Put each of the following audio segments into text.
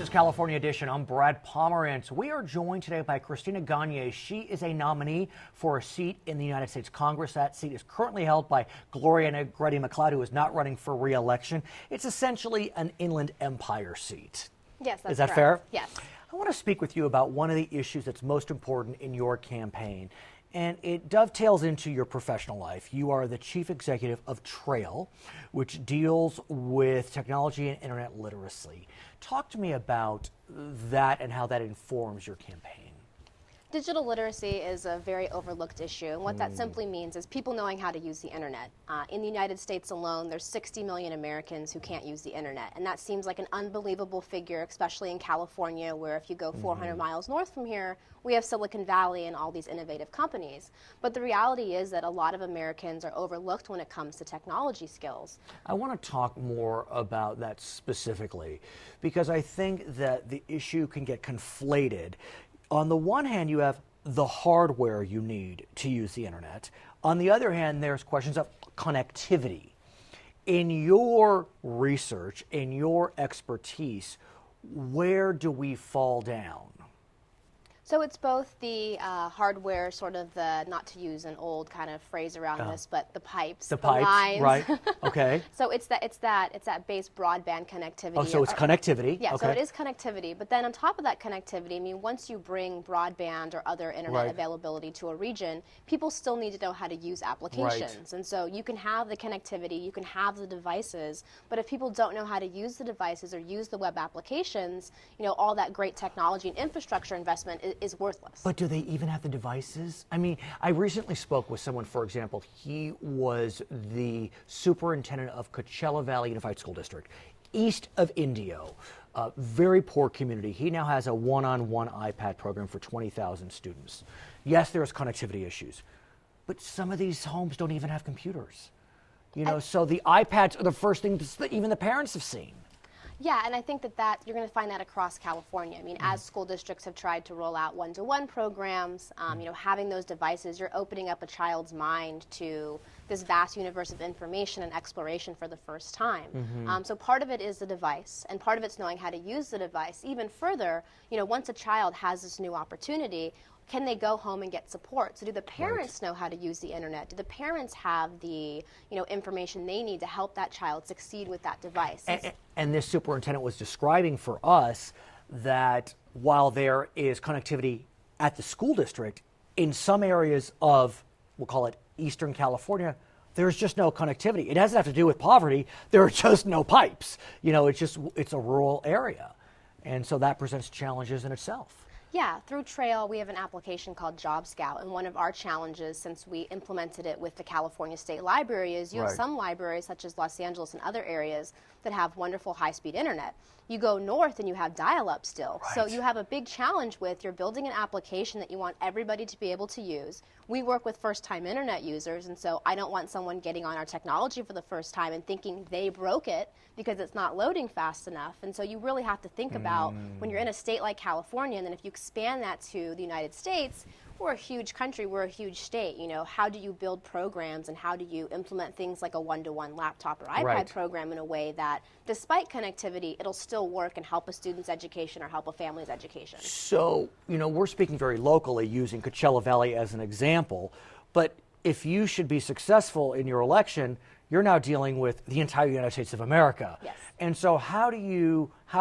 is California Edition. I'm Brad Pomerance. We are joined today by Christina Gagnier. She is a nominee for a seat in the United States Congress. That seat is currently held by Gloria Negrete-McLeod, who is not running for re-election. It's essentially an Inland Empire seat. Yes, that's Is that correct. fair? Yes. I want to speak with you about one of the issues that's most important in your campaign, and it dovetails into your professional life. You are the chief executive of Trail, which deals with technology and internet literacy. Talk to me about that and how that informs your campaign. Digital literacy is a very overlooked issue, and what that simply means is people knowing how to use the internet. In the United States alone, there's 60 million Americans who can't use the internet, and that seems like an unbelievable figure, especially in California, where if you go 400 miles north from here, we have Silicon Valley and all these innovative companies. But the reality is that a lot of Americans are overlooked when it comes to technology skills. I want to talk more about that specifically, because I think that the issue can get conflated. On the one hand, you have the hardware you need to use the internet. On the other hand, there's questions of connectivity. In your research, in your expertise, where do we fall down? So it's both the hardware, sort of the, not to use an old kind of phrase around this, but the pipes, the lines. Right? Okay. So it's that base broadband connectivity. Oh, so it's connectivity. Yeah, okay. so it is connectivity. But then on top of that connectivity, I mean, once you bring broadband or other internet availability to a region, people still need to know how to use applications. Right. And so you can have the connectivity, you can have the devices, but if people don't know how to use the devices or use the web applications, you know, all that great technology and infrastructure investment is worthless. But do they even have the devices? I mean, I recently spoke with someone, for example, he was the superintendent of Coachella Valley Unified School District, east of Indio, a very poor community. He now has a one-on-one iPad program for 20,000 students. Yes, there's connectivity issues, but some of these homes don't even have computers. You know, so the iPads are the first thing that even the parents have seen. Yeah, and I think that you're going to find that across California. I mean, as school districts have tried to roll out one-to-one programs, you know, having those devices, you're opening up a child's mind to this vast universe of information and exploration for the first time. So part of it is the device, and part of it's knowing how to use the device. Even further, you know, once a child has this new opportunity, can they go home and get support? So do the parents know how to use the internet? Do the parents have the, you know, information they need to help that child succeed with that device? And this superintendent was describing for us that while there is connectivity at the school district, in some areas of, we'll call it Eastern California, there's just no connectivity. It doesn't have to do with poverty. There are just no pipes. You know, it's a rural area. And so that presents challenges in itself. Yeah, through Trail, we have an application called Job Scout, and one of our challenges since we implemented it with the California State Library is you have some libraries, such as Los Angeles and other areas, that have wonderful high-speed internet. You go north and you have dial-up still. So you have a big challenge with you're building an application that you want everybody to be able to use. We work with first-time internet users, and so I don't want someone getting on our technology for the first time and thinking they broke it because it's not loading fast enough. And so you really have to think about when you're in a state like California, and then if you expand that to the United States, we're a huge country, we're a huge state. You know, how do you build programs and how do you implement things like a one-to-one laptop or iPad program in a way that, despite connectivity, it'll still work and help a student's education or help a family's education? So, you know, we're speaking very locally using Coachella Valley as an example, but if you should be successful in your election, you're now dealing with the entire United States of America. Yes. And so how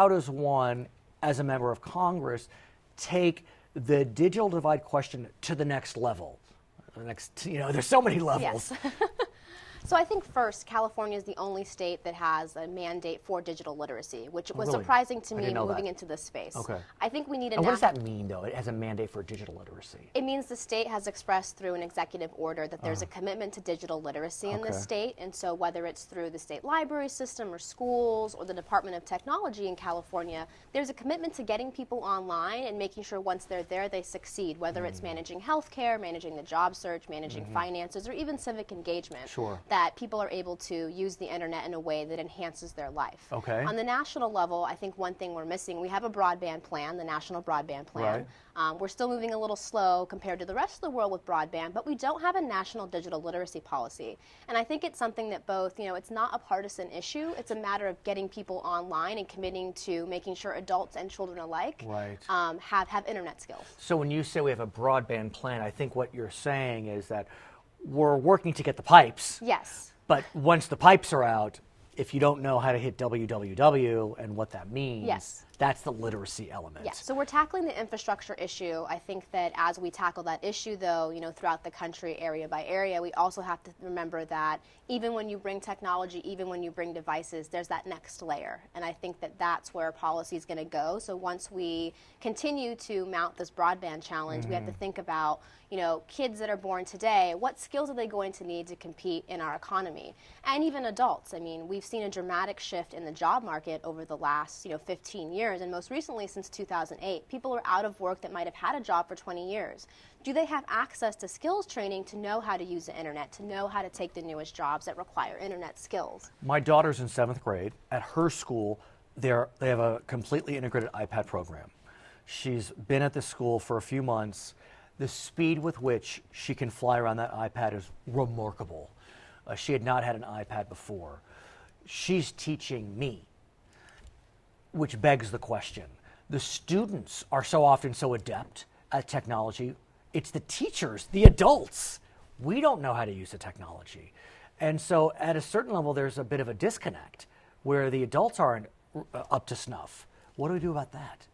does one, as a member of Congress, take the digital divide question to the next level? There's so many levels. Yes. So I think first, California is the only state that has a mandate for digital literacy, which was surprising to me moving into this space. Okay. I think we need And what does that mean, though? It has a mandate for digital literacy. It means the state has expressed through an executive order that there's a commitment to digital literacy in this state, and so whether it's through the state library system or schools or the Department of Technology in California, there's a commitment to getting people online and making sure once they're there they succeed, whether it's managing healthcare, managing the job search, managing finances, or even civic engagement. Sure. that people are able to use the internet in a way that enhances their life. Okay. On the national level, I think one thing we're missing, we have a broadband plan, the National Broadband Plan. Right. We're still moving a little slow compared to the rest of the world with broadband, but we don't have a national digital literacy policy. And I think it's something that both, it's not a partisan issue, it's a matter of getting people online and committing to making sure adults and children alike have internet skills. So when you say we have a broadband plan, I think what you're saying is that we're working to get the pipes. Yes. But once the pipes are out, if you don't know how to hit www and what that means, yes, that's the literacy element. Yes, so we're tackling the infrastructure issue. I think that as we tackle that issue, though, throughout the country, area by area, we also have to remember that even when you bring technology, even when you bring devices, there's that next layer. And I think that that's where policy is going to go. So once we continue to mount this broadband challenge, we have to think about, kids that are born today, what skills are they going to need to compete in our economy? And even adults. I mean, we've seen a dramatic shift in the job market over the last, 15 years, and most recently since 2008. People are out of work that might have had a job for 20 years. Do they have access to skills training to know how to use the internet, to know how to take the newest jobs that require internet skills? My daughter's in 7th grade. At her school, they have a completely integrated iPad program. She's been at this school for a few months. The speed with which she can fly around that iPad is remarkable. She had not had an iPad before. She's teaching me, which begs the question. The students are so often so adept at technology. It's the teachers, the adults. We don't know how to use the technology. And so at a certain level, there's a bit of a disconnect where the adults aren't up to snuff. What do we do about that?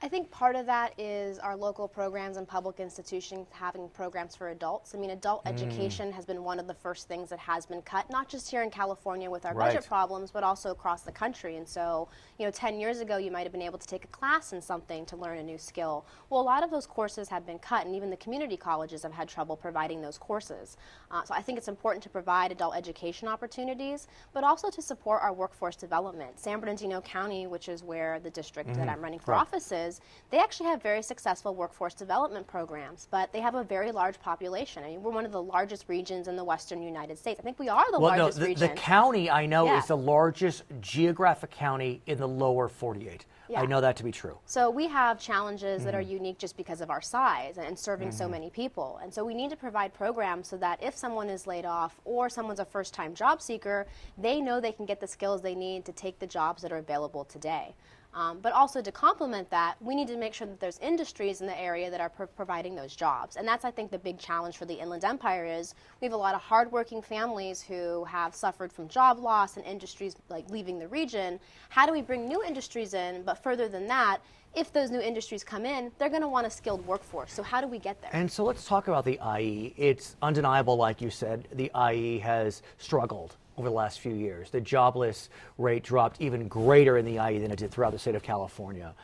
I think part of that is our local programs and public institutions having programs for adults. I mean, adult education has been one of the first things that has been cut, not just here in California with our budget problems, but also across the country. And so, 10 years ago, you might have been able to take a class in something to learn a new skill. Well, a lot of those courses have been cut, and even the community colleges have had trouble providing those courses. So I think it's important to provide adult education opportunities, but also to support our workforce development. San Bernardino County, which is where the district that I'm running for office is, they actually have very successful workforce development programs, but they have a very large population. I mean, we're one of the largest regions in the western United States. I think we are the largest region. The county, I know, is the largest geographic county in the lower 48. I know that to be true. So we have challenges that are unique just because of our size and serving so many people. And so we need to provide programs so that if someone is laid off or someone's a first-time job seeker, they know they can get the skills they need to take the jobs that are available today. But also to complement that, we need to make sure that there's industries in the area that are providing those jobs. And that's, I think, the big challenge for the Inland Empire is we have a lot of hardworking families who have suffered from job loss and industries like leaving the region. How do we bring new industries in? But further than that, if those new industries come in, they're going to want a skilled workforce. So how do we get there? And so let's talk about the IE. It's undeniable, like you said, the IE has struggled over the last few years. The jobless rate dropped even greater in the IE than it did throughout the state of California.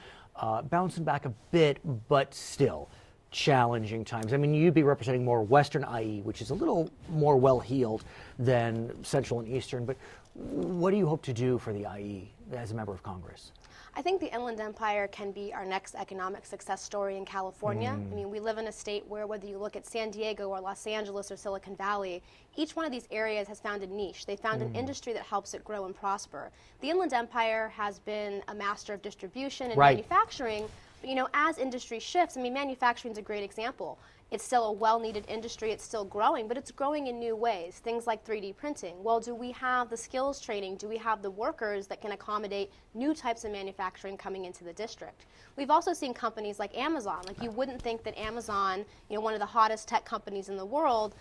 Bouncing back a bit, but still challenging times. I mean, you'd be representing more Western IE, which is a little more well-heeled than Central and Eastern, but what do you hope to do for the IE as a member of Congress? I think the Inland Empire can be our next economic success story in California. I mean, we live in a state where whether you look at San Diego or Los Angeles or Silicon Valley, each one of these areas has found a niche. They found an industry that helps it grow and prosper. The Inland Empire has been a master of distribution and manufacturing, but as industry shifts, I mean, manufacturing is a great example. It's still a well-needed industry, it's still growing, but it's growing in new ways, things like 3D printing. Well, do we have the skills training? Do we have the workers that can accommodate new types of manufacturing coming into the district? We've also seen companies like Amazon. Like, you wouldn't think that Amazon, one of the hottest tech companies in the world,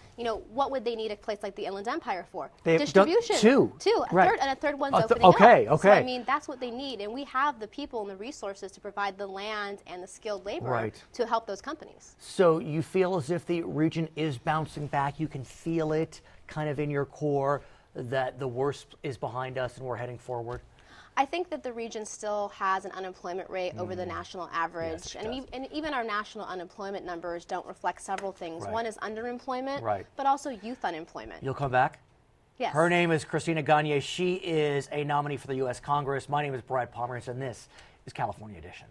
what would they need a place like the Inland Empire for? Distribution. Two. Third, and a third one's opening up. Okay. So, I mean, that's what they need, and we have the people and the resources to provide the land and the skilled labor to help those companies. So you feel as if the region is bouncing back. You can feel it kind of in your core that the worst is behind us and we're heading forward? I think that the region still has an unemployment rate over the national average. Yes, and even our national unemployment numbers don't reflect several things. One is underemployment, but also youth unemployment. You'll come back? Yes. Her name is Christina Gagnier. She is a nominee for the U.S. Congress. My name is Brad Pomerance, and this is California Edition.